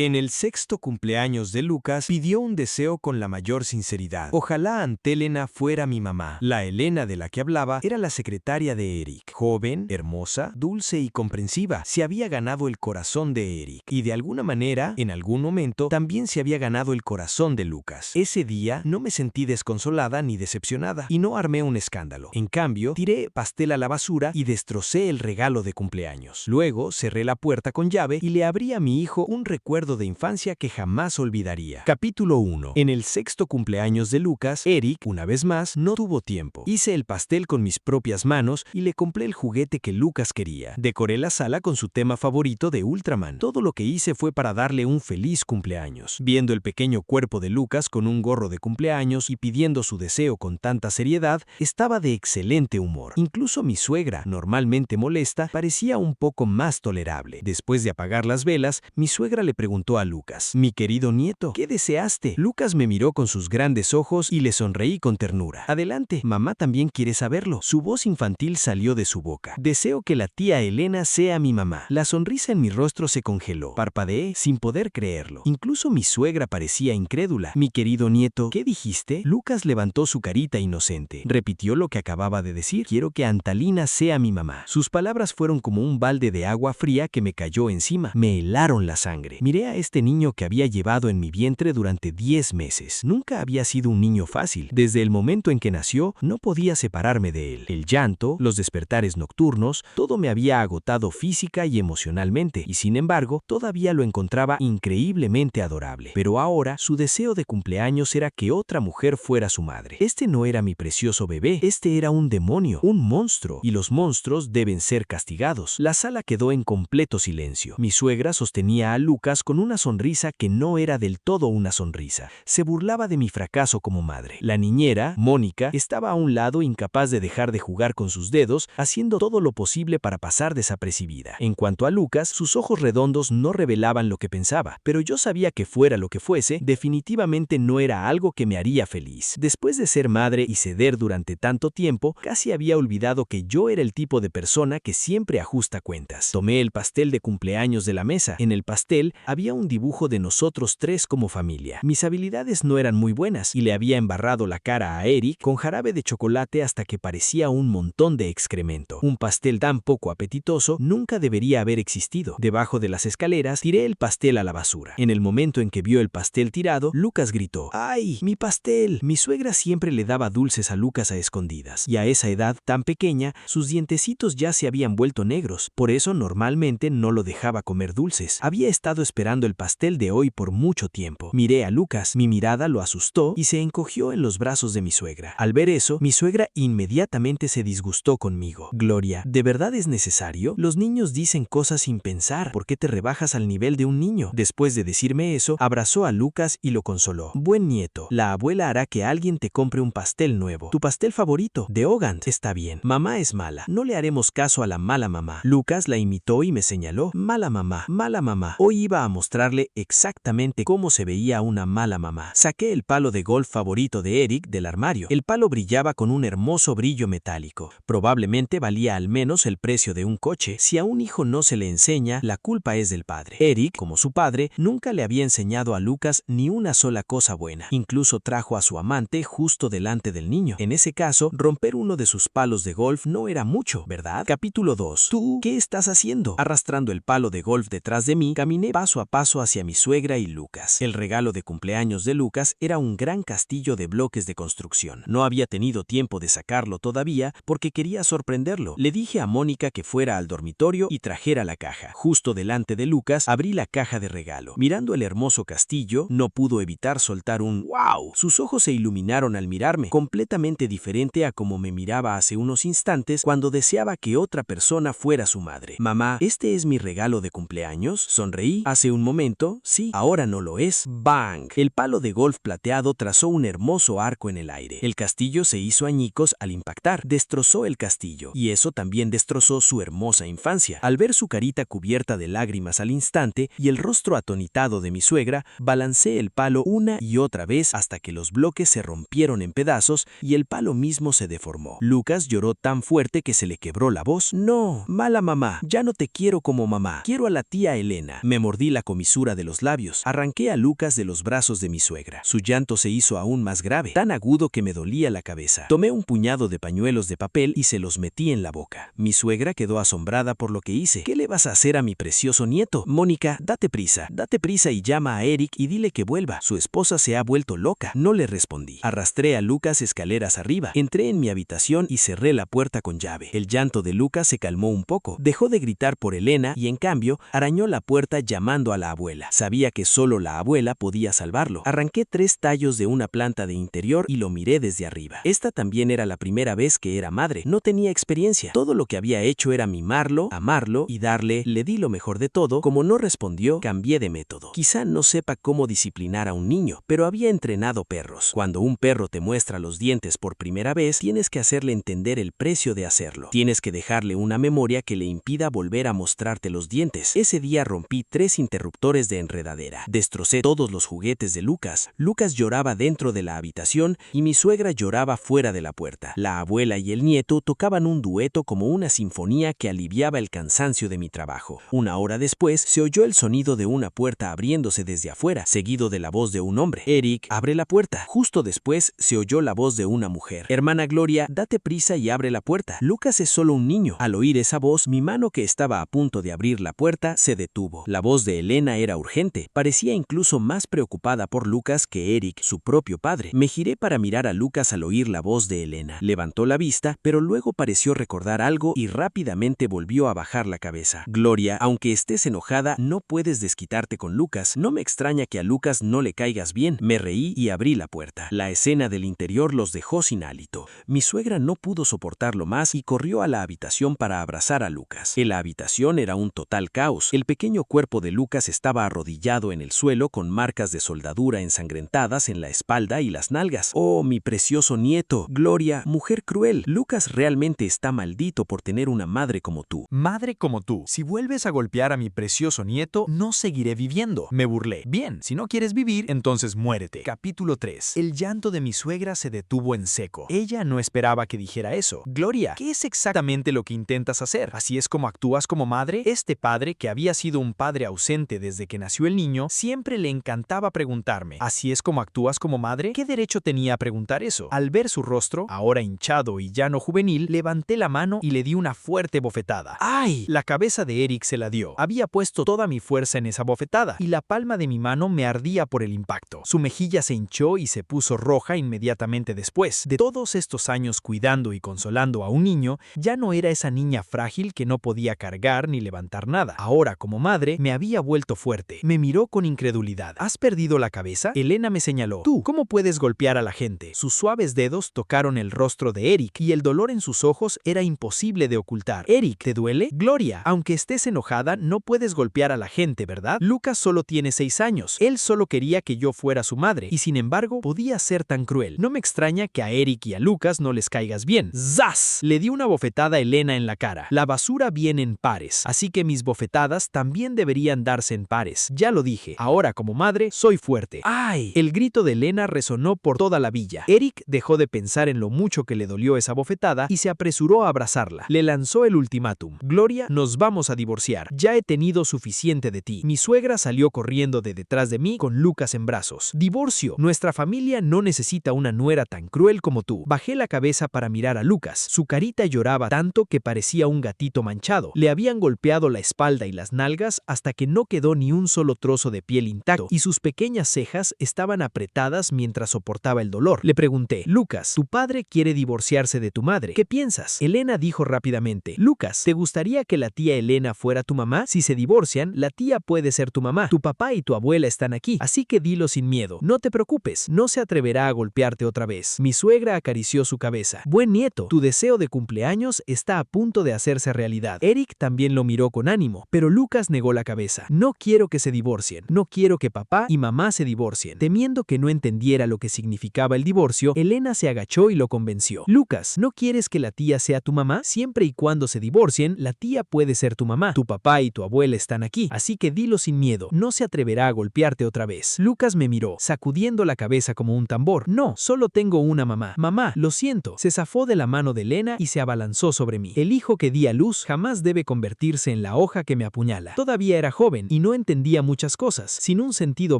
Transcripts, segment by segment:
En el sexto cumpleaños de Lucas, pidió un deseo con la mayor sinceridad. Ojalá Aunt Elena fuera mi mamá. La Elena de la que hablaba era la secretaria de Eric. Joven, hermosa, dulce y comprensiva. Se había ganado el corazón de Eric. Y de alguna manera, en algún momento, también se había ganado el corazón de Lucas. Ese día no me sentí desconsolada ni decepcionada. Y no armé un escándalo. En cambio, tiré pastel a la basura y destrocé el regalo de cumpleaños. Luego, cerré la puerta con llave y le abrí a mi hijo un recuerdo de infancia que jamás olvidaría. Capítulo 1. En el sexto cumpleaños de Lucas, Eric, una vez más, no tuvo tiempo. Hice el pastel con mis propias manos y le compré el juguete que Lucas quería. Decoré la sala con su tema favorito de Ultraman. Todo lo que hice fue para darle un feliz cumpleaños. Viendo el pequeño cuerpo de Lucas con un gorro de cumpleaños y pidiendo su deseo con tanta seriedad, estaba de excelente humor. Incluso mi suegra, normalmente molesta, parecía un poco más tolerable. Después de apagar las velas, mi suegra le preguntó a Lucas: «Mi querido nieto, ¿qué deseaste?». Lucas me miró con sus grandes ojos y le sonreí con ternura. «Adelante, mamá también quiere saberlo». Su voz infantil salió de su boca. «Deseo que la tía Elena sea mi mamá». La sonrisa en mi rostro se congeló. Parpadeé sin poder creerlo. Incluso mi suegra parecía incrédula. «Mi querido nieto, ¿qué dijiste?». Lucas levantó su carita inocente. Repitió lo que acababa de decir: «Quiero que Antalina sea mi mamá». Sus palabras fueron como un balde de agua fría que me cayó encima. Me helaron la sangre. Miré a este niño que había llevado en mi vientre durante 10 meses. Nunca había sido un niño fácil. Desde el momento en que nació, no podía separarme de él. El llanto, los despertares nocturnos, todo me había agotado física y emocionalmente, y sin embargo, todavía lo encontraba increíblemente adorable. Pero ahora, su deseo de cumpleaños era que otra mujer fuera su madre. Este no era mi precioso bebé, este era un demonio, un monstruo, y los monstruos deben ser castigados. La sala quedó en completo silencio. Mi suegra sostenía a Lucas con una sonrisa que no era del todo una sonrisa. Se burlaba de mi fracaso como madre. La niñera, Mónica, estaba a un lado, incapaz de dejar de jugar con sus dedos, haciendo todo lo posible para pasar desapercibida. En cuanto a Lucas, sus ojos redondos no revelaban lo que pensaba, pero yo sabía que fuera lo que fuese, definitivamente no era algo que me haría feliz. Después de ser madre y ceder durante tanto tiempo, casi había olvidado que yo era el tipo de persona que siempre ajusta cuentas. Tomé el pastel de cumpleaños de la mesa. En el pastel había un dibujo de nosotros tres como familia. Mis habilidades no eran muy buenas y le había embarrado la cara a Eric con jarabe de chocolate hasta que parecía un montón de excremento. Un pastel tan poco apetitoso nunca debería haber existido. Debajo de las escaleras tiré el pastel a la basura. En el momento en que vio el pastel tirado, Lucas gritó: «¡Ay, mi pastel!». Mi suegra siempre le daba dulces a Lucas a escondidas, y a esa edad tan pequeña, sus dientecitos ya se habían vuelto negros. Por eso normalmente no lo dejaba comer dulces. Había estado esperando el pastel de hoy por mucho tiempo. Miré a Lucas, mi mirada lo asustó y se encogió en los brazos de mi suegra. Al ver eso, mi suegra inmediatamente se disgustó conmigo. «Gloria, ¿de verdad es necesario? Los niños dicen cosas sin pensar. ¿Por qué te rebajas al nivel de un niño?». Después de decirme eso, abrazó a Lucas y lo consoló. «Buen nieto, la abuela hará que alguien te compre un pastel nuevo. Tu pastel favorito, de Ogand. Está bien. Mamá es mala. No le haremos caso a la mala mamá». Lucas la imitó y me señaló: «Mala mamá, mala mamá». Hoy iba a mostrarle exactamente cómo se veía una mala mamá. Saqué el palo de golf favorito de Eric del armario. El palo brillaba con un hermoso brillo metálico. Probablemente valía al menos el precio de un coche. Si a un hijo no se le enseña, la culpa es del padre. Eric, como su padre, nunca le había enseñado a Lucas ni una sola cosa buena. Incluso trajo a su amante justo delante del niño. En ese caso, romper uno de sus palos de golf no era mucho, ¿verdad? Capítulo 2. ¿Tú qué estás haciendo? Arrastrando el palo de golf detrás de mí, caminé paso a paso hacia mi suegra y Lucas. El regalo de cumpleaños de Lucas era un gran castillo de bloques de construcción. No había tenido tiempo de sacarlo todavía porque quería sorprenderlo. Le dije a Mónica que fuera al dormitorio y trajera la caja. Justo delante de Lucas, abrí la caja de regalo. Mirando el hermoso castillo, no pudo evitar soltar un ¡wow! Sus ojos se iluminaron al mirarme, completamente diferente a como me miraba hace unos instantes cuando deseaba que otra persona fuera su madre. «Mamá, ¿este es mi regalo de cumpleaños?». Sonreí. «Hace un momento, sí, ahora no lo es». ¡Bang! El palo de golf plateado trazó un hermoso arco en el aire. El castillo se hizo añicos al impactar. Destrozó el castillo, y eso también destrozó su hermosa infancia. Al ver su carita cubierta de lágrimas al instante y el rostro atonitado de mi suegra, balancé el palo una y otra vez hasta que los bloques se rompieron en pedazos y el palo mismo se deformó. Lucas lloró tan fuerte que se le quebró la voz. «No, mala mamá, ya no te quiero como mamá. Quiero a la tía Elena». Me mordí la comisura de los labios. Arranqué a Lucas de los brazos de mi suegra. Su llanto se hizo aún más grave, tan agudo que me dolía la cabeza. Tomé un puñado de pañuelos de papel y se los metí en la boca. Mi suegra quedó asombrada por lo que hice. ¿Qué le vas a hacer a mi precioso nieto? Mónica, date prisa y llama a Eric y dile que vuelva. Su esposa se ha vuelto loca. No le respondí. Arrastré a Lucas escaleras arriba. Entré en mi habitación y cerré la puerta con llave. El llanto de Lucas se calmó un poco. Dejó de gritar por Elena y en cambio arañó la puerta llamando a la abuela. Sabía que solo la abuela podía salvarlo. Arranqué 3 tallos de una planta de interior y lo miré desde arriba. Esta también era la primera vez que era madre. No tenía experiencia. Todo lo que había hecho era mimarlo, amarlo y darle. Le di lo mejor de todo. Como no respondió, cambié de método. Quizá no sepa cómo disciplinar a un niño, pero había entrenado perros. Cuando un perro te muestra los dientes por primera vez, tienes que hacerle entender el precio de hacerlo. Tienes que dejarle una memoria que le impida volver a mostrarte los dientes. Ese día rompí 3 interruptores de enredadera. Destrocé todos los juguetes de Lucas. Lucas lloraba dentro de la habitación y mi suegra lloraba fuera de la puerta. La abuela y el nieto tocaban un dueto como una sinfonía que aliviaba el cansancio de mi trabajo. Una hora después se oyó el sonido de una puerta abriéndose desde afuera, seguido de la voz de un hombre. Eric, abre la puerta. Justo después se oyó la voz de una mujer. Hermana Gloria, date prisa y abre la puerta. Lucas es solo un niño. Al oír esa voz, mi mano que estaba a punto de abrir la puerta se detuvo. La voz de Elena era urgente. Parecía incluso más preocupada por Lucas que Eric, su propio padre. Me giré para mirar a Lucas al oír la voz de Elena. Levantó la vista, pero luego pareció recordar algo y rápidamente volvió a bajar la cabeza. Gloria, aunque estés enojada, no puedes desquitarte con Lucas. No me extraña que a Lucas no le caigas bien. Me reí y abrí la puerta. La escena del interior los dejó sin hálito. Mi suegra no pudo soportarlo más y corrió a la habitación para abrazar a Lucas. En la habitación era un total caos. El pequeño cuerpo de Lucas estaba arrodillado en el suelo con marcas de soldadura ensangrentadas en la espalda y las nalgas. ¡Oh, mi precioso nieto! Gloria, mujer cruel. Lucas realmente está maldito por tener una madre como tú. Madre como tú. Si vuelves a golpear a mi precioso nieto, no seguiré viviendo. Me burlé. Bien, si no quieres vivir, entonces muérete. Capítulo 3. El llanto de mi suegra se detuvo en seco. Ella no esperaba que dijera eso. Gloria, ¿qué es exactamente lo que intentas hacer? ¿Así es como actúas como madre? Este padre, que había sido un padre ausente desde que nació el niño, siempre le encantaba preguntarme, ¿así es como actúas como madre? ¿Qué derecho tenía a preguntar eso? Al ver su rostro, ahora hinchado y ya no juvenil, levanté la mano y le di una fuerte bofetada. ¡Ay! La cabeza de Eric se la dio. Había puesto toda mi fuerza en esa bofetada y la palma de mi mano me ardía por el impacto. Su mejilla se hinchó y se puso roja inmediatamente después. De todos estos años cuidando y consolando a un niño, ya no era esa niña frágil que no podía cargar ni levantar nada. Ahora, como madre, me había vuelto fuerte. Me miró con incredulidad. ¿Has perdido la cabeza? Elena me señaló. Tú, ¿cómo puedes golpear a la gente? Sus suaves dedos tocaron el rostro de Eric y el dolor en sus ojos era imposible de ocultar. Eric, ¿te duele? Gloria, aunque estés enojada, no puedes golpear a la gente, ¿verdad? Lucas solo tiene 6 años. Él solo quería que yo fuera su madre y sin embargo podía ser tan cruel. No me extraña que a Eric y a Lucas no les caigas bien. ¡Zas! Le di una bofetada a Elena en la cara. La basura viene en pares, así que mis bofetadas también deberían darse en pares. Ya lo dije, ahora como madre soy fuerte. ¡Ay! El grito de Elena resonó por toda la villa. Eric dejó de pensar en lo mucho que le dolió esa bofetada y se apresuró a abrazarla. Le lanzó el ultimátum. Gloria, nos vamos a divorciar. Ya he tenido suficiente de ti. Mi suegra salió corriendo de detrás de mí con Lucas en brazos. Divorcio. Nuestra familia no necesita una nuera tan cruel como tú. Bajé la cabeza para mirar a Lucas. Su carita lloraba tanto que parecía un gatito manchado. Le habían golpeado la espalda y las nalgas hasta que no quedó ni un solo trozo de piel intacto y sus pequeñas cejas estaban apretadas mientras soportaba el dolor. Le pregunté, Lucas, tu padre quiere divorciarse de tu madre. ¿Qué piensas? Elena dijo rápidamente, Lucas, ¿te gustaría que la tía Elena fuera tu mamá? Si se divorcian, la tía puede ser tu mamá. Tu papá y tu abuela están aquí, así que dilo sin miedo. No te preocupes, no se atreverá a golpearte otra vez. Mi suegra acarició su cabeza. Buen nieto, tu deseo de cumpleaños está a punto de hacerse realidad. Eric también lo miró con ánimo, pero Lucas negó la cabeza. No quiero que se divorcien. No quiero que papá y mamá se divorcien. Temiendo que no entendiera lo que significaba el divorcio, Elena se agachó y lo convenció. Lucas, ¿no quieres que la tía sea tu mamá? Siempre y cuando se divorcien, la tía puede ser tu mamá. Tu papá y tu abuela están aquí, así que dilo sin miedo. No se atreverá a golpearte otra vez. Lucas me miró, sacudiendo la cabeza como un tambor. No, solo tengo una mamá. Mamá, lo siento. Se zafó de la mano de Elena y se abalanzó sobre mí. El hijo que di a luz jamás debe convertirse en la hoja que me apuñala. Todavía era joven y no entendía muchas cosas. Sin un sentido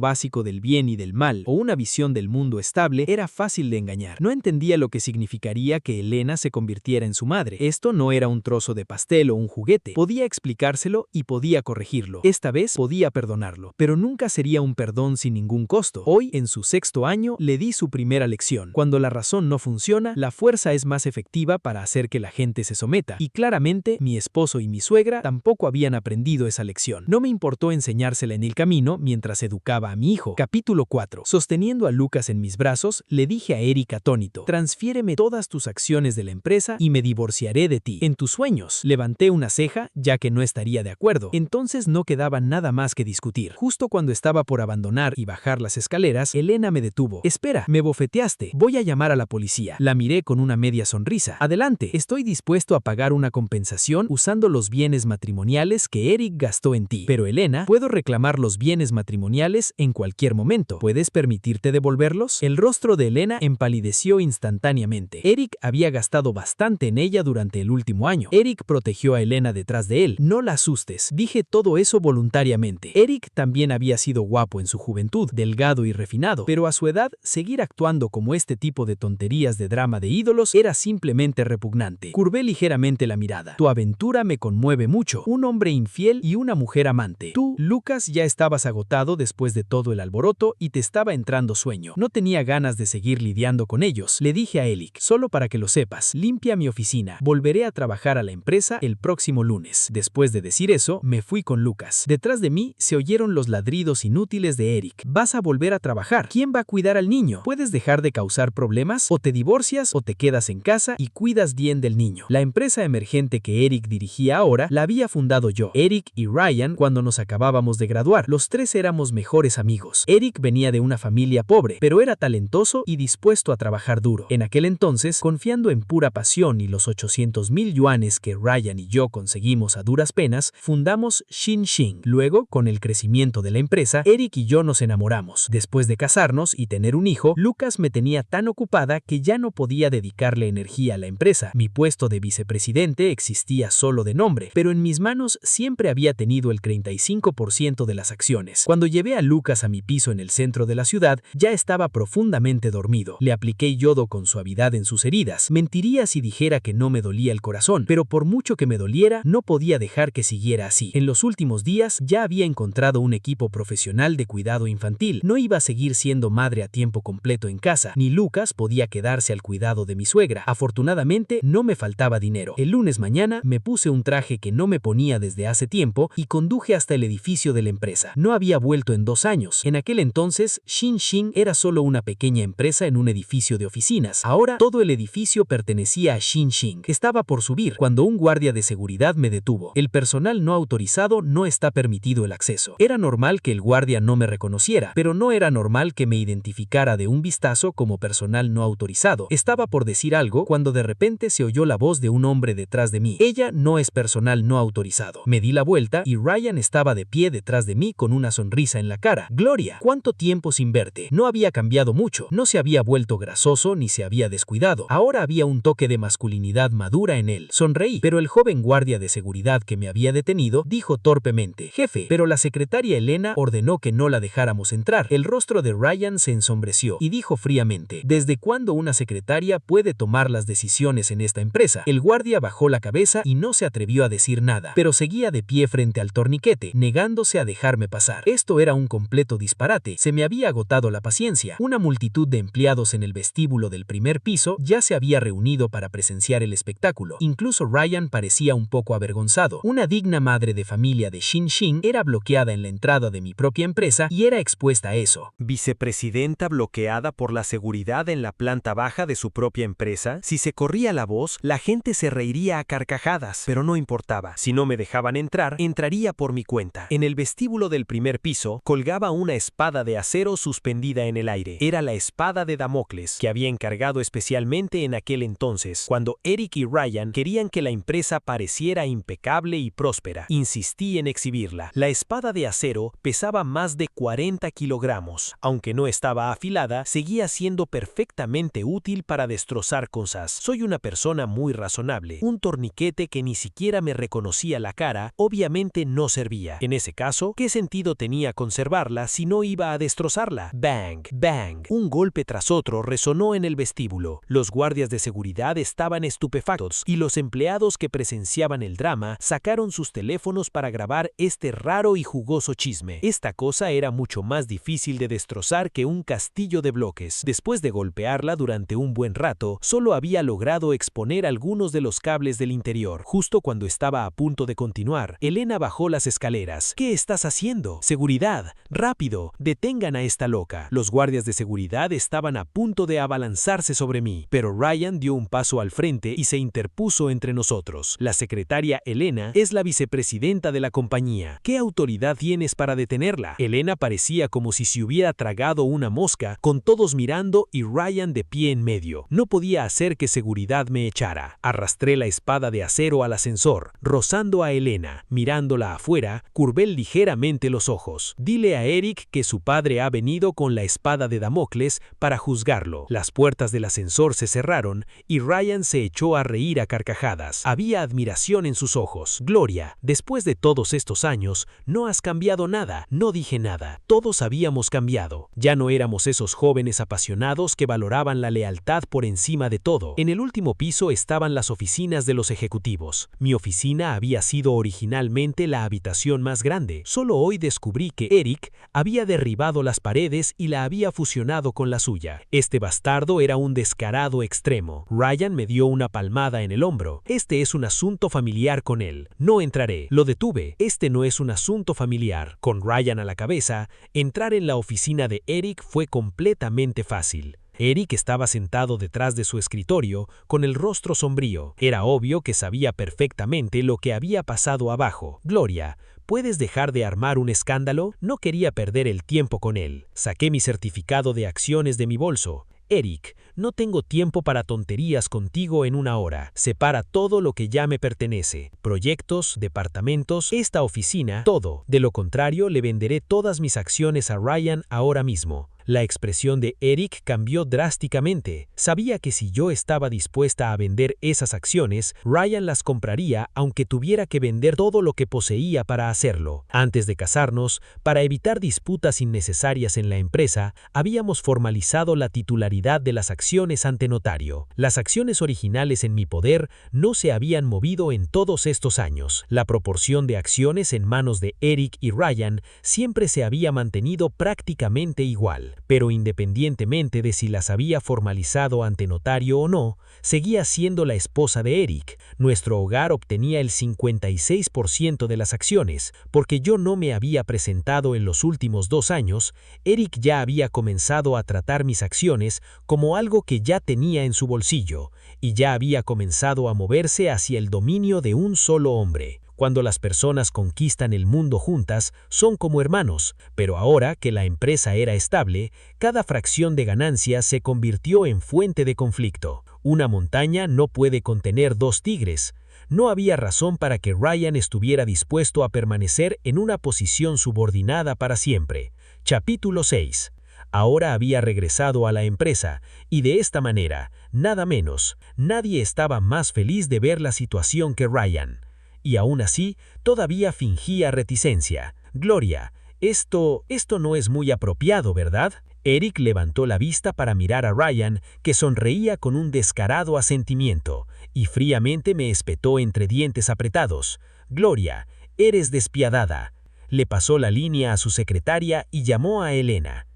básico del bien y del mal o una visión del mundo estable, era fácil de engañar. No entendía lo que significaría que Elena se convirtiera en su madre. Esto no era un trozo de pastel o un juguete. Podía explicárselo y podía corregirlo. Esta vez podía perdonarlo, pero nunca sería un perdón sin ningún costo. Hoy, en su 6º año, le di su primera lección. Cuando la razón no funciona, la fuerza es más efectiva para hacer que la gente se someta. Y claramente, mi esposo y mi suegra tampoco habían aprendido esa lección. No me importó enseñársela en el camino mientras educaba a mi hijo. Capítulo 4. Sosteniendo a Lucas en mis brazos, le dije a Eric atónito: transfiéreme todas tus acciones de la empresa y me divorciaré de ti. En tus sueños. Levanté una ceja, ya que no estaría de acuerdo. Entonces no quedaba nada más que discutir. Justo cuando estaba por abandonar y bajar las escaleras, Elena me detuvo. Espera, me bofeteaste. Voy a llamar a la policía. La miré con una media sonrisa. Adelante, estoy dispuesto a pagar una compensación usando los bienes matrimoniales que Eric gastó en ti. Pero Elena, puedo reclamar los bienes matrimoniales en cualquier momento. ¿Puedes permitirte devolverlos? El rostro de Elena empalideció instantáneamente. Eric había gastado bastante en ella durante el último año. Eric protegió a Elena detrás de él. No la asustes. Dije todo eso voluntariamente. Eric también había sido guapo en su juventud, delgado y refinado, pero a su edad, seguir actuando como este tipo de tonterías de drama de ídolos era simplemente repugnante. Curvé ligeramente la mirada. Tu aventura me conmueve mucho. Un hombre infiel y una mujer amante. Tú, Lucas, ya estabas agotado después de todo el alboroto y te estaba entrando sueño. No tenía ganas de seguir lidiando con ellos. Le dije a Eric: solo para que lo sepas, limpia mi oficina. Volveré a trabajar a la empresa el próximo lunes. Después de decir eso, me fui con Lucas. Detrás de mí se oyeron los ladridos inútiles de Eric. Vas a volver a trabajar. ¿Quién va a cuidar al niño? ¿Puedes dejar de causar problemas? O te divorcias o te quedas en casa y cuidas bien del niño. La empresa emergente que Eric dirigía ahora la había fundado yo, Eric y Ryan, cuando nos acabábamos de graduar. Los tres éramos mejores amigos. Eric venía de una familia pobre, pero era talentoso y dispuesto a trabajar duro. En aquel entonces, confiando en pura pasión y los 800,000 yuanes que Ryan y yo conseguimos a duras penas, fundamos Xinxin. Luego, con el crecimiento de la empresa, Eric y yo nos enamoramos. Después de casarnos y tener un hijo, Lucas me tenía tan ocupada que ya no podía dedicarle energía a la empresa. Mi puesto de vicepresidente existía solo de nombre, pero en mis manos siempre había tenido el 35% de las acciones. Cuando llevé a Lucas a mi piso en el centro de la ciudad, ya estaba profundamente dormido. Le apliqué yodo con suavidad en sus heridas. Mentiría si dijera que no me dolía el corazón, pero por mucho que me doliera, no podía dejar que siguiera así. En los últimos días ya había encontrado un equipo profesional de cuidado infantil. No iba a seguir siendo madre a tiempo completo en casa, ni Lucas podía quedarse al cuidado de mi suegra. Afortunadamente, no me faltaba dinero. El lunes mañana me puse un traje que no me ponía desde hace tiempo y conduje hasta el edificio de la empresa. No había vuelto en 2 años. En aquel entonces, Xinxin era solo una pequeña empresa en un edificio de oficinas. Ahora, todo el edificio pertenecía a Xinxin. Estaba por subir cuando un guardia de seguridad me detuvo. El personal no autorizado no está permitido el acceso. Era normal que el guardia no me reconociera, pero no era normal que me identificara de un vistazo como personal no autorizado. Estaba por decir algo cuando de repente se oyó la voz de un hombre detrás de mí. Ella no es personal no autorizado. Me di la vuelta y Ryan estaba de pie detrás de mí con una sonrisa en la cara. Gloria, ¿cuánto tiempo sin verte? No había cambiado mucho. No se había vuelto grasoso ni se había descuidado. Ahora había un toque de masculinidad madura en él. Sonreí, pero el joven guardia de seguridad que me había detenido dijo torpemente: jefe, pero la secretaria Elena ordenó que no la dejáramos entrar. El rostro de Ryan se ensombreció y dijo fríamente: ¿desde cuándo una secretaria puede tomar las decisiones en esta empresa? El guardia bajó la cabeza y no se atrevió a decir nada, pero seguía de pie frente al torniquete, negándose a dejarme pasar. Esto era un completo disparate. Se me había agotado la paciencia. Una multitud de empleados en el vestíbulo del primer piso ya se había reunido para presenciar el espectáculo. Incluso Ryan parecía un poco avergonzado. Una digna madre de familia de Xinxin era bloqueada en la entrada de mi propia empresa y era expuesta a eso. Vicepresidenta bloqueada por la seguridad en la planta baja de su propia empresa. Si se corría la voz, la gente se reiría a carcajadas, pero no importaba. Si no me dejaban entrar, entraría por mi cuenta. En el vestíbulo del primer piso colgaba una espada de acero suspendida en el aire. Era la espada de Damocles, que había encargado especialmente en aquel entonces, cuando Eric y Ryan querían que la empresa pareciera impecable y próspera. Insistí en exhibirla. La espada de acero pesaba más de 40 kilogramos. Aunque no estaba afilada, seguía siendo perfectamente útil para destrozar cosas. Soy una persona muy razonable. Un torniquete que ni siquiera me reconocía la cara, obviamente no servía. En ese caso, ¿qué sentido tenía conservarla si no iba a destrozarla? Bang, bang. Un golpe tras otro resonó en el vestíbulo. Los guardias de seguridad estaban estupefactos y los empleados que presenciaban el drama sacaron sus teléfonos para grabar este raro y jugoso chisme. Esta cosa era mucho más difícil de destrozar que un castillo de bloques. Después de golpearla durante un buen rato, solo había logrado exponer algunos de los cables del interior. Justo cuando estaba a punto de continuar, Elena bajó las escaleras. ¿Qué estás haciendo? Seguridad, rápido, detengan a esta loca. Los guardias de seguridad estaban a punto de abalanzarse sobre mí, pero Ryan dio un paso al frente y se interpuso entre nosotros. La secretaria Elena es la vicepresidenta de la compañía. ¿Qué autoridad tienes para detenerla? Elena parecía como si se hubiera tragado una mosca, con todos mirando y Ryan de pie en medio. No podía hacer que seguridad me echara. Arrastré la espada de acero al ascensor, rozando a Elena. Mirándola afuera, curvé ligeramente los ojos. Dile a Eric que su padre ha venido con la espada de Damocles para juzgarlo. Las puertas del ascensor se cerraron y Ryan se echó a reír a carcajadas. Había admiración en sus ojos. Gloria, después de todos estos años, no has cambiado nada. No dije nada. Todos habíamos cambiado. Ya no éramos esos jóvenes apasionados que valoraban la lealtad por encima de todo. En el último piso estaban las oficinas de los ejecutivos. Mi oficina había sido originalmente la habitación más grande. Solo hoy descubrí que Eric había derribado las paredes y la había fusionado con la suya. Este bastardo era un descarado extremo. Ryan me dio una palmada en el hombro. Este es un asunto familiar con él. No entraré. Lo detuve. Este no es un asunto familiar. Con Ryan a la cabeza, entrar en la oficina de Eric fue completamente fácil. Eric estaba sentado detrás de su escritorio, con el rostro sombrío. Era obvio que sabía perfectamente lo que había pasado abajo. Gloria, ¿puedes dejar de armar un escándalo? No quería perder el tiempo con él. Saqué mi certificado de acciones de mi bolso. Eric, no tengo tiempo para tonterías contigo en una hora. Separa todo lo que ya me pertenece. Proyectos, departamentos, esta oficina, todo. De lo contrario, le venderé todas mis acciones a Ryan ahora mismo. La expresión de Eric cambió drásticamente. Sabía que si yo estaba dispuesta a vender esas acciones, Ryan las compraría aunque tuviera que vender todo lo que poseía para hacerlo. Antes de casarnos, para evitar disputas innecesarias en la empresa, habíamos formalizado la titularidad de las acciones ante notario. Las acciones originales en mi poder no se habían movido en todos estos años. La proporción de acciones en manos de Eric y Ryan siempre se había mantenido prácticamente igual. Pero independientemente de si las había formalizado ante notario o no, seguía siendo la esposa de Eric. Nuestro hogar obtenía el 56% de las acciones. Porque yo no me había presentado en los últimos 2 años, Eric ya había comenzado a tratar mis acciones como algo que ya tenía en su bolsillo, y ya había comenzado a moverse hacia el dominio de un solo hombre. Cuando las personas conquistan el mundo juntas, son como hermanos, pero ahora que la empresa era estable, cada fracción de ganancia se convirtió en fuente de conflicto. Una montaña no puede contener 2 tigres. No había razón para que Ryan estuviera dispuesto a permanecer en una posición subordinada para siempre. Capítulo 6. Ahora había regresado a la empresa, y de esta manera, nada menos, nadie estaba más feliz de ver la situación que Ryan. Y aún así, todavía fingía reticencia. Gloria, esto no es muy apropiado, ¿verdad? Eric levantó la vista para mirar a Ryan, que sonreía con un descarado asentimiento, y fríamente me espetó entre dientes apretados. Gloria, eres despiadada. Le pasó la línea a su secretaria y llamó a Elena.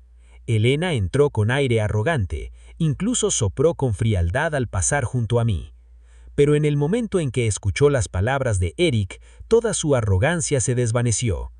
Elena entró con aire arrogante, incluso sopló con frialdad al pasar junto a mí. Pero en el momento en que escuchó las palabras de Eric, toda su arrogancia se desvaneció.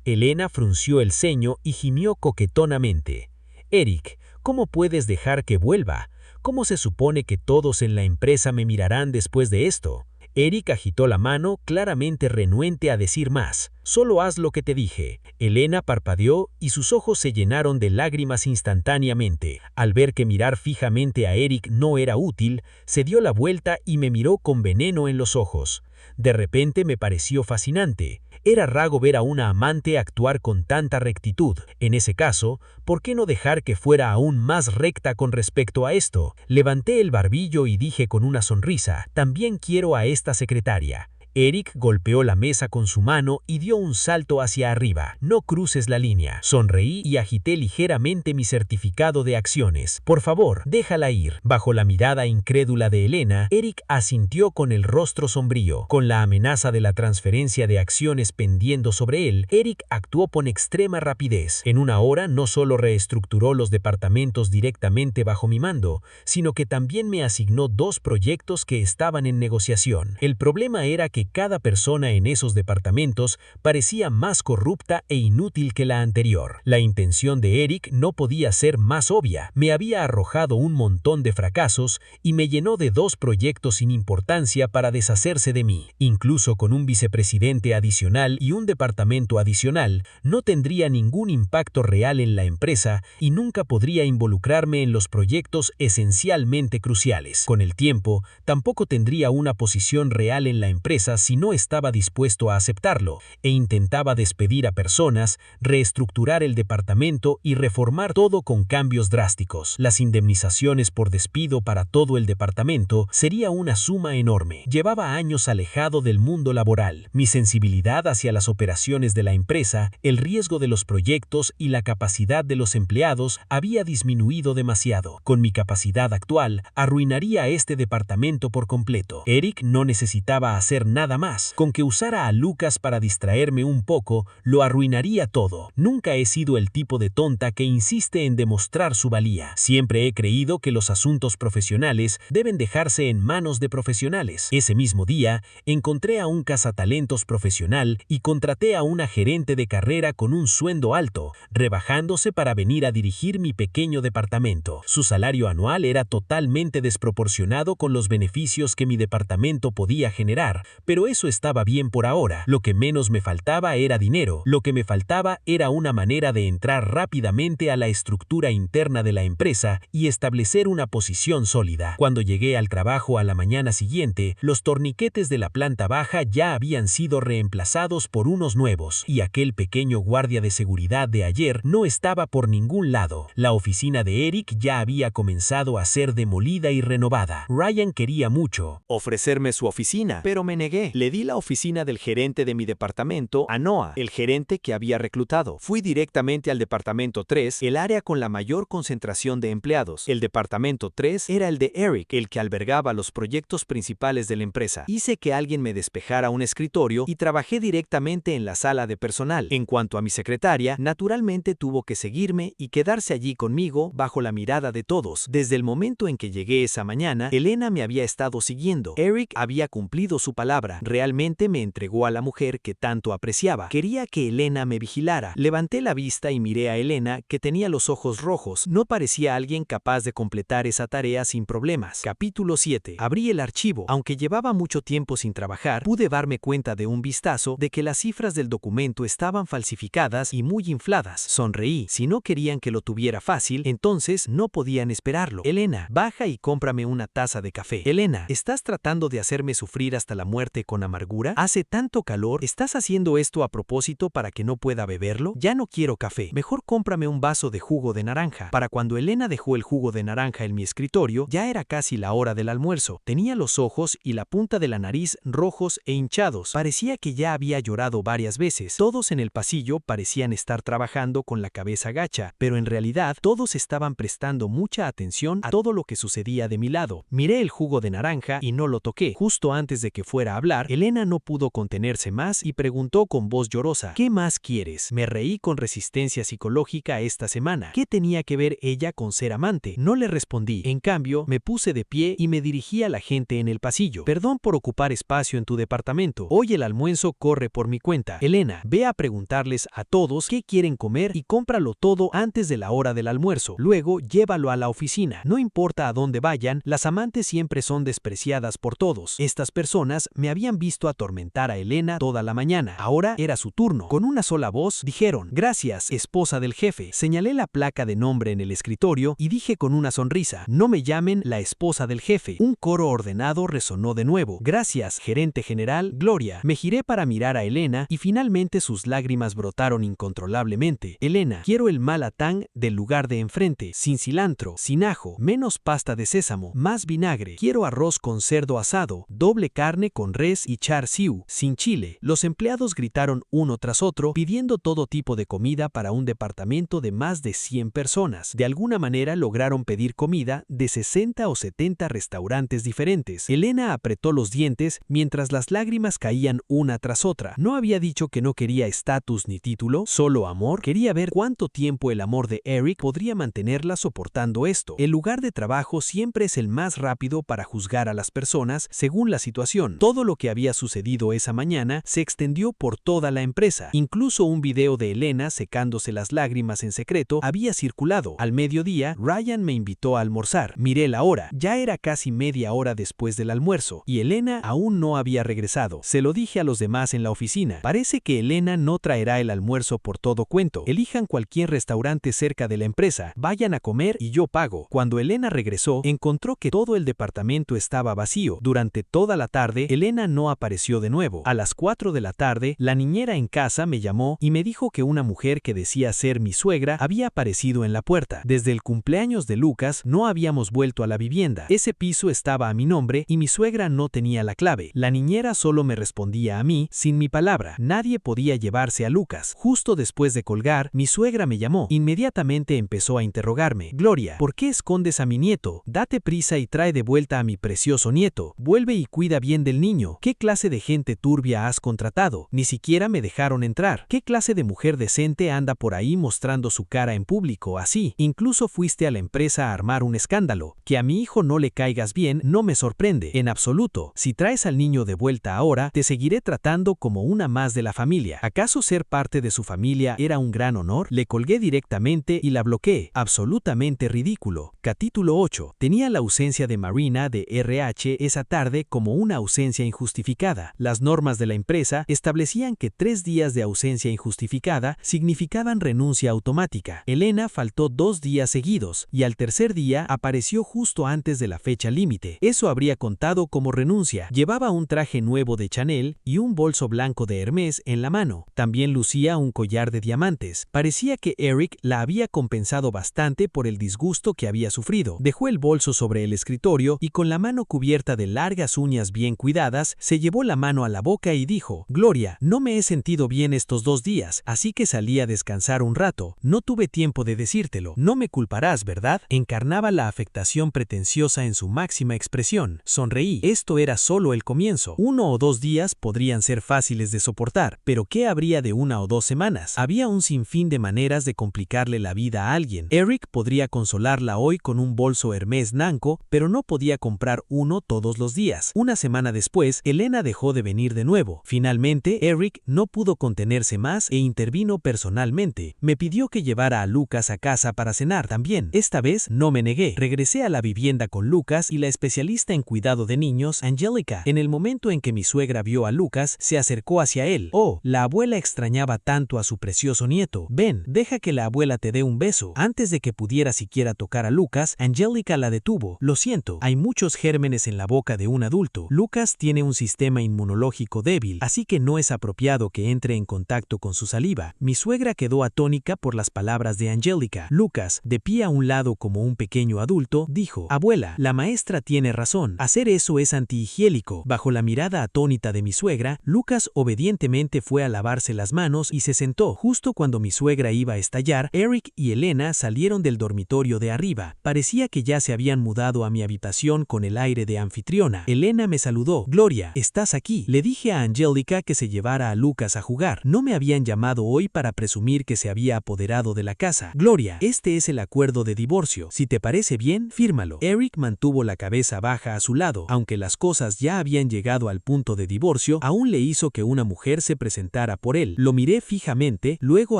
Elena frunció el ceño y gimió coquetonamente. Eric, ¿cómo puedes dejar que vuelva? ¿Cómo se supone que todos en la empresa me mirarán después de esto? Eric agitó la mano, claramente renuente a decir más. Solo haz lo que te dije. Elena parpadeó y sus ojos se llenaron de lágrimas instantáneamente. Al ver que mirar fijamente a Eric no era útil, se dio la vuelta y me miró con veneno en los ojos. De repente me pareció fascinante. Era raro ver a una amante actuar con tanta rectitud. En ese caso, ¿por qué no dejar que fuera aún más recta con respecto a esto? Levanté el barbillo y dije con una sonrisa, también quiero a esta secretaria. Eric golpeó la mesa con su mano y dio un salto hacia arriba. No cruces la línea. Sonreí y agité ligeramente mi certificado de acciones. Por favor, déjala ir. Bajo la mirada incrédula de Elena, Eric asintió con el rostro sombrío. Con la amenaza de la transferencia de acciones pendiendo sobre él, Eric actuó con extrema rapidez. En una hora no solo reestructuró los departamentos directamente bajo mi mando, sino que también me asignó 2 proyectos que estaban en negociación. El problema era que cada persona en esos departamentos parecía más corrupta e inútil que la anterior. La intención de Eric no podía ser más obvia. Me había arrojado un montón de fracasos y me llenó de 2 proyectos sin importancia para deshacerse de mí. Incluso con un vicepresidente adicional y un departamento adicional, no tendría ningún impacto real en la empresa y nunca podría involucrarme en los proyectos esencialmente cruciales. Con el tiempo, tampoco tendría una posición real en la empresa si no estaba dispuesto a aceptarlo, e intentaba despedir a personas, reestructurar el departamento y reformar todo con cambios drásticos. Las indemnizaciones por despido para todo el departamento sería una suma enorme. Llevaba años alejado del mundo laboral. Mi sensibilidad hacia las operaciones de la empresa, el riesgo de los proyectos y la capacidad de los empleados había disminuido demasiado. Con mi capacidad actual, arruinaría este departamento por completo. Eric no necesitaba hacer nada más. Con que usara a Lucas para distraerme un poco, lo arruinaría todo. Nunca he sido el tipo de tonta que insiste en demostrar su valía. Siempre he creído que los asuntos profesionales deben dejarse en manos de profesionales. Ese mismo día, encontré a un cazatalentos profesional y contraté a una gerente de carrera con un sueldo alto, rebajándose para venir a dirigir mi pequeño departamento. Su salario anual era totalmente desproporcionado con los beneficios que mi departamento podía generar, pero eso estaba bien por ahora. Lo que menos me faltaba era dinero. Lo que me faltaba era una manera de entrar rápidamente a la estructura interna de la empresa y establecer una posición sólida. Cuando llegué al trabajo a la mañana siguiente, los torniquetes de la planta baja ya habían sido reemplazados por unos nuevos, y aquel pequeño guardia de seguridad de ayer no estaba por ningún lado. La oficina de Eric ya había comenzado a ser demolida y renovada. Ryan quería mucho ofrecerme su oficina, pero me negué. Le di la oficina del gerente de mi departamento a Noah, el gerente que había reclutado. Fui directamente al departamento 3, el área con la mayor concentración de empleados. El departamento 3 era el de Eric, el que albergaba los proyectos principales de la empresa. Hice que alguien me despejara un escritorio y trabajé directamente en la sala de personal. En cuanto a mi secretaria, naturalmente tuvo que seguirme y quedarse allí conmigo bajo la mirada de todos. Desde el momento en que llegué esa mañana, Elena me había estado siguiendo. Eric había cumplido su palabra. Realmente me entregó a la mujer que tanto apreciaba. Quería que Elena me vigilara. Levanté la vista y miré a Elena, que tenía los ojos rojos. No parecía alguien capaz de completar esa tarea sin problemas. Capítulo 7. Abrí el archivo. Aunque llevaba mucho tiempo sin trabajar, pude darme cuenta de un vistazo de que las cifras del documento estaban falsificadas y muy infladas. Sonreí. Si no querían que lo tuviera fácil, entonces no podían esperarlo. Elena, baja y cómprame una taza de café. Elena, ¿estás tratando de hacerme sufrir hasta la muerte con amargura? Hace tanto calor. ¿Estás haciendo esto a propósito para que no pueda beberlo? Ya no quiero café. Mejor cómprame un vaso de jugo de naranja. Para cuando Elena dejó el jugo de naranja en mi escritorio, ya era casi la hora del almuerzo. Tenía los ojos y la punta de la nariz rojos e hinchados. Parecía que ya había llorado varias veces. Todos en el pasillo parecían estar trabajando con la cabeza gacha, pero en realidad todos estaban prestando mucha atención a todo lo que sucedía de mi lado. Miré el jugo de naranja y no lo toqué. Justo antes de que fuera a hablar, Elena no pudo contenerse más y preguntó con voz llorosa: ¿Qué más quieres? Me reí con resistencia psicológica esta semana. ¿Qué tenía que ver ella con ser amante? No le respondí. En cambio, me puse de pie y me dirigí a la gente en el pasillo. Perdón por ocupar espacio en tu departamento. Hoy el almuerzo corre por mi cuenta. Elena, ve a preguntarles a todos qué quieren comer y cómpralo todo antes de la hora del almuerzo. Luego, llévalo a la oficina. No importa a dónde vayan, las amantes siempre son despreciadas por todos. Estas personas me habían visto atormentar a Elena toda la mañana. Ahora era su turno. Con una sola voz, dijeron: gracias, esposa del jefe. Señalé la placa de nombre en el escritorio y dije con una sonrisa: no me llamen la esposa del jefe. Un coro ordenado resonó de nuevo. Gracias, gerente general, Gloria. Me giré para mirar a Elena y finalmente sus lágrimas brotaron incontrolablemente. Elena, quiero el malatán del lugar de enfrente, sin cilantro, sin ajo, menos pasta de sésamo, más vinagre. Quiero arroz con cerdo asado, doble carne con res res y char siu, sin chile. Los empleados gritaron uno tras otro, pidiendo todo tipo de comida para un departamento de más de 100 personas. De alguna manera lograron pedir comida de 60 o 70 restaurantes diferentes. Elena apretó los dientes mientras las lágrimas caían una tras otra. No había dicho que no quería estatus ni título, solo amor. Quería ver cuánto tiempo el amor de Eric podría mantenerla soportando esto. El lugar de trabajo siempre es el más rápido para juzgar a las personas según la situación. Todo lo que había sucedido esa mañana se extendió por toda la empresa. Incluso un video de Elena secándose las lágrimas en secreto había circulado. Al mediodía, Ryan me invitó a almorzar. Miré la hora. Ya era casi media hora después del almuerzo y Elena aún no había regresado. Se lo dije a los demás en la oficina. Parece que Elena no traerá el almuerzo por todo cuento. Elijan cualquier restaurante cerca de la empresa, vayan a comer y yo pago. Cuando Elena regresó, encontró que todo el departamento estaba vacío. Durante toda la tarde, Elena no apareció de nuevo. A las 4 de la tarde, la niñera en casa me llamó y me dijo que una mujer que decía ser mi suegra había aparecido en la puerta. Desde el cumpleaños de Lucas, no habíamos vuelto a la vivienda. Ese piso estaba a mi nombre y mi suegra no tenía la clave. La niñera solo me respondía a mí, sin mi palabra. Nadie podía llevarse a Lucas. Justo después de colgar, mi suegra me llamó. Inmediatamente empezó a interrogarme. Gloria, ¿por qué escondes a mi nieto? Date prisa y trae de vuelta a mi precioso nieto. Vuelve y cuida bien del niño. ¿Qué clase de gente turbia has contratado? Ni siquiera me dejaron entrar. ¿Qué clase de mujer decente anda por ahí mostrando su cara en público así? Incluso fuiste a la empresa a armar un escándalo. Que a mi hijo no le caigas bien no me sorprende, en absoluto. Si traes al niño de vuelta ahora, te seguiré tratando como una más de la familia. ¿Acaso ser parte de su familia era un gran honor? Le colgué directamente y la bloqueé. Absolutamente ridículo. Capítulo 8. Tenía la ausencia de Marina de RH esa tarde como una ausencia injustificada. Las normas de la empresa establecían que 3 días de ausencia injustificada significaban renuncia automática. Elena faltó 2 días seguidos y al tercer día apareció justo antes de la fecha límite. Eso habría contado como renuncia. Llevaba un traje nuevo de Chanel y un bolso blanco de Hermès en la mano. También lucía un collar de diamantes. Parecía que Eric la había compensado bastante por el disgusto que había sufrido. Dejó el bolso sobre el escritorio y con la mano cubierta de largas uñas bien cuidadas, se llevó la mano a la boca y dijo: Gloria, no me he sentido bien estos 2 días, así que salí a descansar un rato. No tuve tiempo de decírtelo. No me culparás, ¿verdad? Encarnaba la afectación pretenciosa en su máxima expresión. Sonreí. Esto era solo el comienzo. 1 o 2 días podrían ser fáciles de soportar, pero ¿qué habría de 1 o 2 semanas? Había un sinfín de maneras de complicarle la vida a alguien. Eric podría consolarla hoy con un bolso Hermès Nanco, pero no podía comprar uno todos los días. Una semana después, Elena dejó de venir de nuevo. Finalmente, Eric no pudo contenerse más e intervino personalmente. Me pidió que llevara a Lucas a casa para cenar también. Esta vez no me negué. Regresé a la vivienda con Lucas y la especialista en cuidado de niños, Angelica. En el momento en que mi suegra vio a Lucas, se acercó hacia él. Oh, la abuela extrañaba tanto a su precioso nieto. Ven, deja que la abuela te dé un beso. Antes de que pudiera siquiera tocar a Lucas, Angelica la detuvo. Lo siento, hay muchos gérmenes en la boca de un adulto. Lucas tiene un sistema inmunológico débil, así que no es apropiado que entre en contacto con su saliva. Mi suegra quedó atónica por las palabras de Angelica. Lucas, de pie a un lado como un pequeño adulto, dijo: Abuela, la maestra tiene razón. Hacer eso es antihigiénico. Bajo la mirada atónita de mi suegra, Lucas obedientemente fue a lavarse las manos y se sentó. Justo cuando mi suegra iba a estallar, Eric y Elena salieron del dormitorio de arriba. Parecía que ya se habían mudado a mi habitación con el aire de anfitriona. Elena me saludó. Gloria, ¿estás aquí? Le dije a Angelica que se llevara a Lucas a jugar. No me habían llamado hoy para presumir que se había apoderado de la casa. Gloria, este es el acuerdo de divorcio. Si te parece bien, fírmalo. Eric mantuvo la cabeza baja a su lado. Aunque las cosas ya habían llegado al punto de divorcio, aún le hizo que una mujer se presentara por él. Lo miré fijamente, luego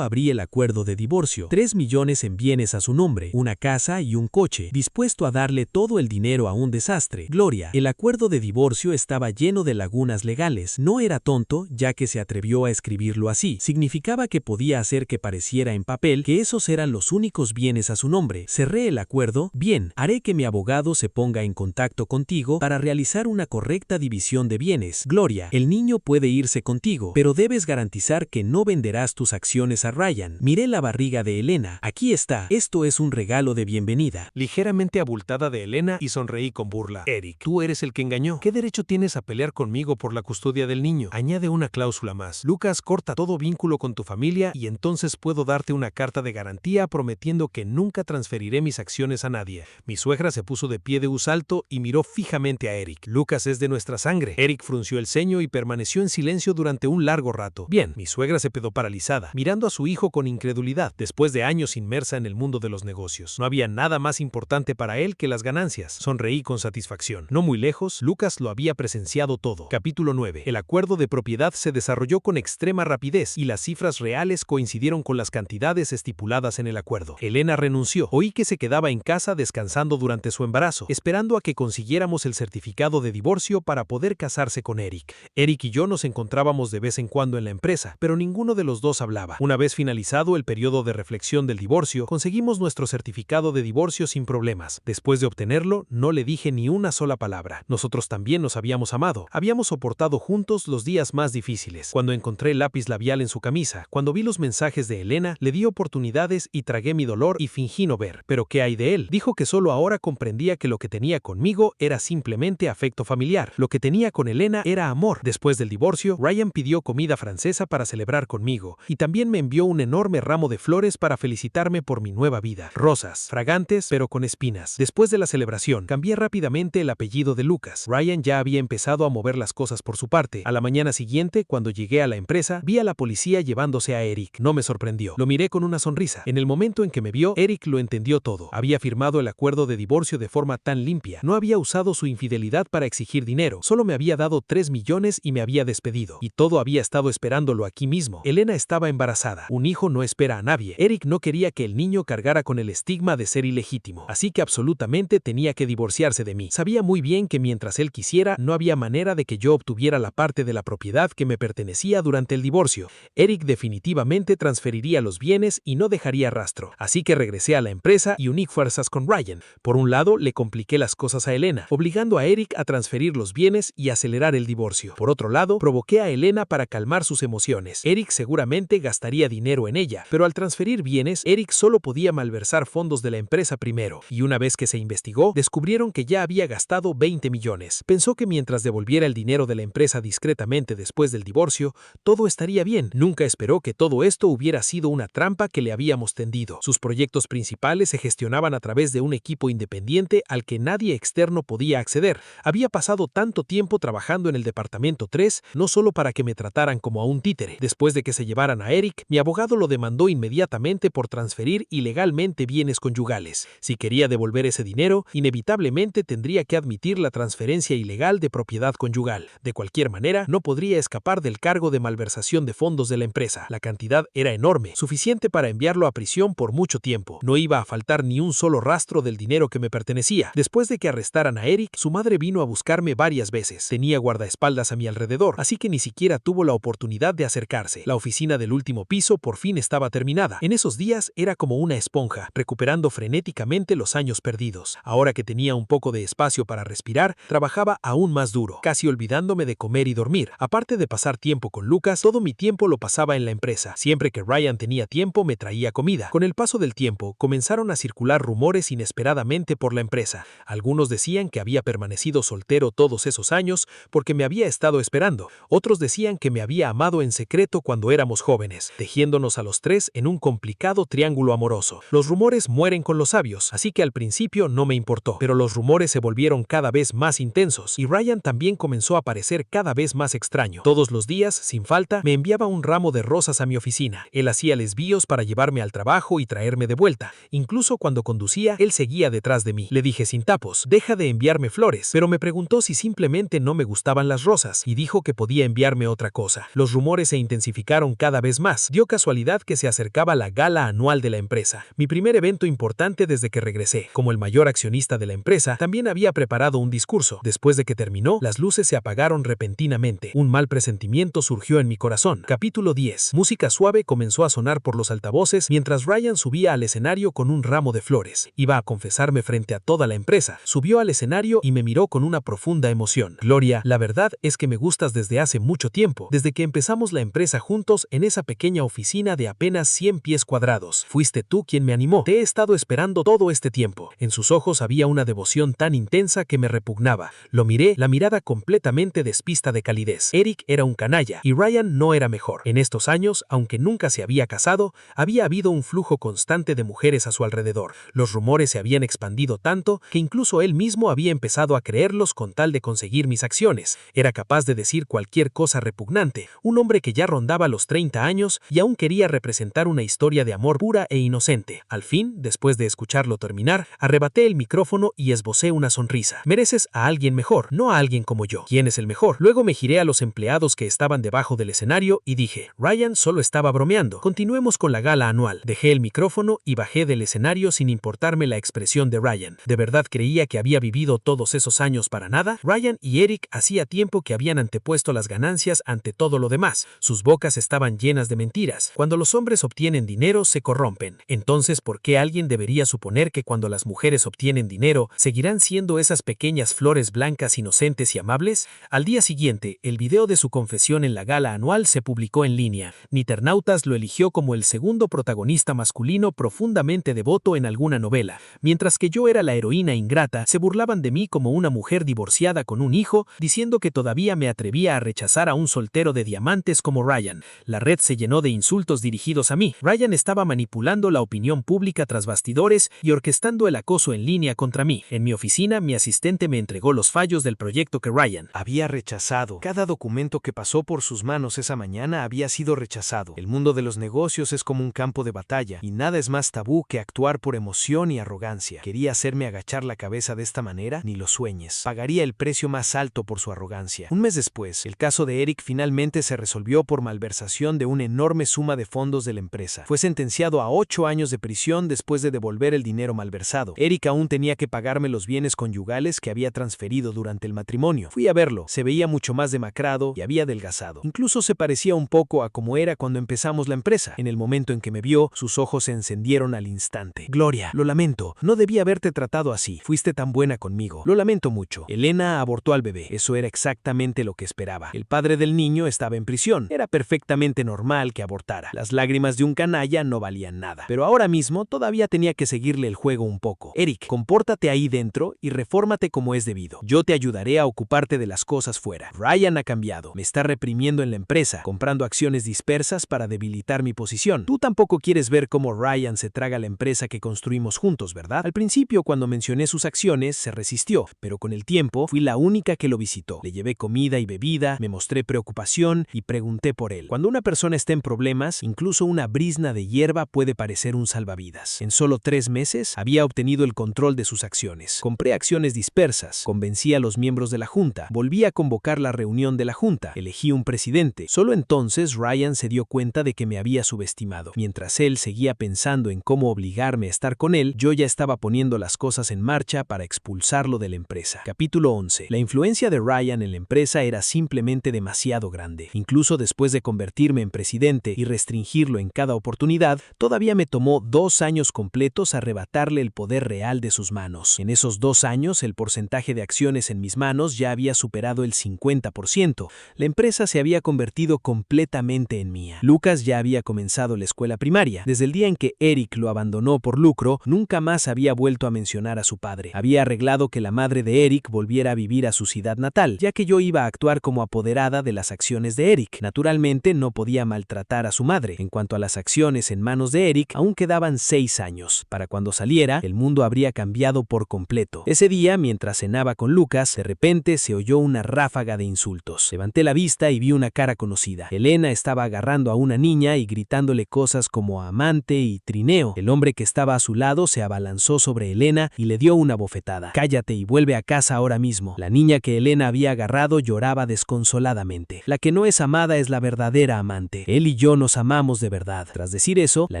abrí el acuerdo de divorcio. 3 millones en bienes a su nombre, una casa y un coche, dispuesto a darle todo el dinero a un desastre. Gloria, el acuerdo de divorcio estaba lleno de lagunas legales. No era tonto, ya que se atrevió a escribirlo así. Significaba que podía hacer que pareciera en papel que esos eran los únicos bienes a su nombre. Cerré el acuerdo. Bien, haré que mi abogado se ponga en contacto contigo para realizar una correcta división de bienes. Gloria, el niño puede irse contigo, pero debes garantizar que no venderás tus acciones a Ryan. Miré la barriga de Elena. Aquí está. Esto es un regalo de bienvenida. Ligeramente abultada de Elena y sonreí con burla. Eric, tú eres el que engañó. ¿Qué derecho tienes a pelear pelear conmigo por la custodia del niño. Añade una cláusula más. Lucas, corta todo vínculo con tu familia y entonces puedo darte una carta de garantía prometiendo que nunca transferiré mis acciones a nadie. Mi suegra se puso de pie de un salto y miró fijamente a Eric. Lucas es de nuestra sangre. Eric frunció el ceño y permaneció en silencio durante un largo rato. Bien, mi suegra se quedó paralizada, mirando a su hijo con incredulidad, después de años inmersa en el mundo de los negocios. No había nada más importante para él que las ganancias. Sonreí con satisfacción. No muy lejos, Lucas lo había presenciado todo. Capítulo 9. El acuerdo de propiedad se desarrolló con extrema rapidez y las cifras reales coincidieron con las cantidades estipuladas en el acuerdo. Elena renunció. Oí que se quedaba en casa descansando durante su embarazo, esperando a que consiguiéramos el certificado de divorcio para poder casarse con Eric. Eric y yo nos encontrábamos de vez en cuando en la empresa, pero ninguno de los dos hablaba. Una vez finalizado el periodo de reflexión del divorcio, conseguimos nuestro certificado de divorcio sin problemas. Después de obtenerlo, no le dije ni una sola palabra. Nosotros también nos habíamos amado. Habíamos soportado juntos los días más difíciles. Cuando encontré el lápiz labial en su camisa, cuando vi los mensajes de Elena, le di oportunidades y tragué mi dolor y fingí no ver. ¿Pero qué hay de él? Dijo que solo ahora comprendía que lo que tenía conmigo era simplemente afecto familiar. Lo que tenía con Elena era amor. Después del divorcio, Ryan pidió comida francesa para celebrar conmigo y también me envió un enorme ramo de flores para felicitarme por mi nueva vida. Rosas, fragantes pero con espinas. Después de la celebración, cambié rápidamente el apellido de Lucas. Ryan ya había empezado a mover las cosas por su parte. A la mañana siguiente, cuando llegué a la empresa, vi a la policía llevándose a Eric. No me sorprendió. Lo miré con una sonrisa. En el momento en que me vio, Eric lo entendió todo. Había firmado el acuerdo de divorcio de forma tan limpia. No había usado su infidelidad para exigir dinero. Solo me había dado 3 millones y me había despedido. Y todo había estado esperándolo aquí mismo. Elena estaba embarazada. Un hijo no espera a nadie. Eric no quería que el niño cargara con el estigma de ser ilegítimo. Así que absolutamente tenía que divorciarse de mí. Sabía muy bien que mientras él quisiera, no había manera de que yo obtuviera la parte de la propiedad que me pertenecía durante el divorcio. Eric definitivamente transferiría los bienes y no dejaría rastro. Así que regresé a la empresa y uní fuerzas con Ryan. Por un lado, le compliqué las cosas a Elena, obligando a Eric a transferir los bienes y acelerar el divorcio. Por otro lado, provoqué a Elena para calmar sus emociones. Eric seguramente gastaría dinero en ella, pero al transferir bienes, Eric solo podía malversar fondos de la empresa primero, y una vez que se investigó, descubrieron que ya había gastado 20 millones. Pensó que mientras devolviera el dinero de la empresa discretamente después del divorcio, todo estaría bien. Nunca esperó que todo esto hubiera sido una trampa que le habíamos tendido. Sus proyectos principales se gestionaban a través de un equipo independiente al que nadie externo podía acceder. Había pasado tanto tiempo trabajando en el departamento 3, no solo para que me trataran como a un títere. Después de que se llevaran a Eric, mi abogado lo demandó inmediatamente por transferir ilegalmente bienes conyugales. Si quería devolver ese dinero, inevitablemente tendría que admitir la transferencia ilegal de propiedad conyugal. De cualquier manera, no podría escapar del cargo de malversación de fondos de la empresa. La cantidad era enorme, suficiente para enviarlo a prisión por mucho tiempo. No iba a faltar ni un solo rastro del dinero que me pertenecía. Después de que arrestaran a Eric, su madre vino a buscarme varias veces. Tenía guardaespaldas a mi alrededor, así que ni siquiera tuvo la oportunidad de acercarse. La oficina del último piso por fin estaba terminada. En esos días era como una esponja, recuperando frenéticamente los años perdidos. Ahora que tenía un poco de espacio para respirar, trabajaba aún más duro, casi olvidándome de comer y dormir. Aparte de pasar tiempo con Lucas, todo mi tiempo lo pasaba en la empresa. Siempre que Ryan tenía tiempo, me traía comida. Con el paso del tiempo, comenzaron a circular rumores inesperadamente por la empresa. Algunos decían que había permanecido soltero todos esos años porque me había estado esperando. Otros decían que me había amado en secreto cuando éramos jóvenes, tejiéndonos a los tres en un complicado triángulo amoroso. Los rumores mueren con los sabios, así que al principio no me importó, pero los rumores se volvieron cada vez más intensos y Ryan también comenzó a parecer cada vez más extraño. Todos los días, sin falta, me enviaba un ramo de rosas a mi oficina. Él hacía desvíos para llevarme al trabajo y traerme de vuelta. Incluso cuando conducía, él seguía detrás de mí. Le dije sin tapos, deja de enviarme flores, pero me preguntó si simplemente no me gustaban las rosas y dijo que podía enviarme otra cosa. Los rumores se intensificaron cada vez más. Dio casualidad que se acercaba la gala anual de la empresa, mi primer evento importante desde que regresé. Como el mayor accionista de la empresa, también había preparado un discurso. Después de que terminó, las luces se apagaron repentinamente. Un mal presentimiento surgió en mi corazón. Capítulo 10. Música suave comenzó a sonar por los altavoces mientras Ryan subía al escenario con un ramo de flores. Iba a confesarme frente a toda la empresa. Subió al escenario y me miró con una profunda emoción. Gloria, la verdad es que me gustas desde hace mucho tiempo, desde que empezamos la empresa juntos en esa pequeña oficina de apenas 100 pies cuadrados. Fuiste tú quien me animó. Te he estado esperando todo este tiempo. En sus ojos había una devoción tan intensa que me repugnaba. Lo miré, la mirada mirada completamente despista de calidez. Eric era un canalla y Ryan no era mejor. En estos años, aunque nunca se había casado, había habido un flujo constante de mujeres a su alrededor. Los rumores se habían expandido tanto que incluso él mismo había empezado a creerlos con tal de conseguir mis acciones. Era capaz de decir cualquier cosa repugnante, un hombre que ya rondaba los 30 años y aún quería representar una historia de amor pura e inocente. Al fin, después de escucharlo terminar, arrebaté el micrófono y esbocé una sonrisa. Mereces a alguien mejor, no a alguien como yo. ¿Quién es el mejor? Luego me giré a los empleados que estaban debajo del escenario y dije, Ryan solo estaba bromeando. Continuemos con la gala anual. Dejé el micrófono y bajé del escenario sin importarme la expresión de Ryan. ¿De verdad creía que había vivido todos esos años para nada? Ryan y Eric hacía tiempo que habían antepuesto las ganancias ante todo lo demás. Sus bocas estaban llenas de mentiras. Cuando los hombres obtienen dinero, se corrompen. Entonces, ¿por qué alguien debería suponer que cuando las mujeres obtienen dinero, seguirán siendo esas pequeñas flores blancas inocentes y amables? Al día siguiente, el video de su confesión en la gala anual se publicó en línea. Niternautas lo eligió como el segundo protagonista masculino profundamente devoto en alguna novela. Mientras que yo era la heroína ingrata, se burlaban de mí como una mujer divorciada con un hijo, diciendo que todavía me atrevía a rechazar a un soltero de diamantes como Ryan. La red se llenó de insultos dirigidos a mí. Ryan estaba manipulando la opinión pública tras bastidores y orquestando el acoso en línea contra mí. En mi oficina, mi asistente me entregó los fallos del proyecto que Ryan había rechazado. Cada documento que pasó por sus manos esa mañana había sido rechazado. El mundo de los negocios es como un campo de batalla, y nada es más tabú que actuar por emoción y arrogancia. ¿Quería hacerme agachar la cabeza de esta manera? Ni lo sueñes. Pagaría el precio más alto por su arrogancia. Un mes después, el caso de Eric finalmente se resolvió por malversación de una enorme suma de fondos de la empresa. Fue sentenciado a 8 años de prisión después de devolver el dinero malversado. Eric aún tenía que pagarme los bienes conyugales que había transferido durante el matrimonio. Fui a verlo. Se veía mucho más demacrado y había adelgazado. Incluso se parecía un poco a como era cuando empezamos la empresa. En el momento en que me vio, sus ojos se encendieron al instante. Gloria, lo lamento. No debí haberte tratado así. Fuiste tan buena conmigo. Lo lamento mucho. Elena abortó al bebé. Eso era exactamente lo que esperaba. El padre del niño estaba en prisión. Era perfectamente normal que abortara. Las lágrimas de un canalla no valían nada. Pero ahora mismo todavía tenía que seguirle el juego un poco. Eric, compórtate ahí dentro y refórmate como es debido. Yo te ayudaré a ocuparte de las cosas fuera. Ryan ha cambiado. Me está reprimiendo en la empresa, comprando acciones dispersas para debilitar mi posición. Tú tampoco quieres ver cómo Ryan se traga la empresa que construimos juntos, ¿verdad? Al principio, cuando mencioné sus acciones, se resistió, pero con el tiempo fui la única que lo visitó. Le llevé comida y bebida, me mostré preocupación y pregunté por él. Cuando una persona está en problemas, incluso una brizna de hierba puede parecer un salvavidas. En solo 3 meses, había obtenido el control de sus acciones. Compré acciones dispersas, convencí a los miembros de la junta, volví a convocar la reunión de la junta, elegí un presidente. Solo entonces Ryan se dio cuenta de que me había subestimado. Mientras él seguía pensando en cómo obligarme a estar con él, yo ya estaba poniendo las cosas en marcha para expulsarlo de la empresa. Capítulo 11. La influencia de Ryan en la empresa era simplemente demasiado grande. Incluso después de convertirme en presidente y restringirlo en cada oportunidad, todavía me tomó 2 años completos arrebatarle el poder real de sus manos. En esos 2 años, el porcentaje de acciones en mis manos ya había superado el 50%. La empresa se había convertido completamente en mía. Lucas ya había comenzado la escuela primaria. Desde el día en que Eric lo abandonó por lucro, nunca más había vuelto a mencionar a su padre. Había arreglado que la madre de Eric volviera a vivir a su ciudad natal, ya que yo iba a actuar como apoderada de las acciones de Eric. Naturalmente, no podía maltratar a su madre. En cuanto a las acciones en manos de Eric, aún quedaban 6 años. Para cuando saliera, el mundo habría cambiado por completo. Ese día, mientras cenaba con Lucas, de repente se oyó una ráfaga de insultos. Levanté la vista y vi una cara conocida. Elena estaba agarrando a una niña y gritándole cosas como amante y trineo. El hombre que estaba a su lado se abalanzó sobre Elena y le dio una bofetada. Cállate y vuelve a casa ahora mismo. La niña que Elena había agarrado lloraba desconsoladamente. La que no es amada es la verdadera amante. Él y yo nos amamos de verdad. Tras decir eso, la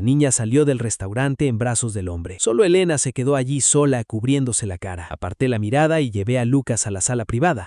niña salió del restaurante en brazos del hombre. Solo Elena se quedó allí sola cubriéndose la cara. Aparté la mirada y llevé a Lucas a la sala privada.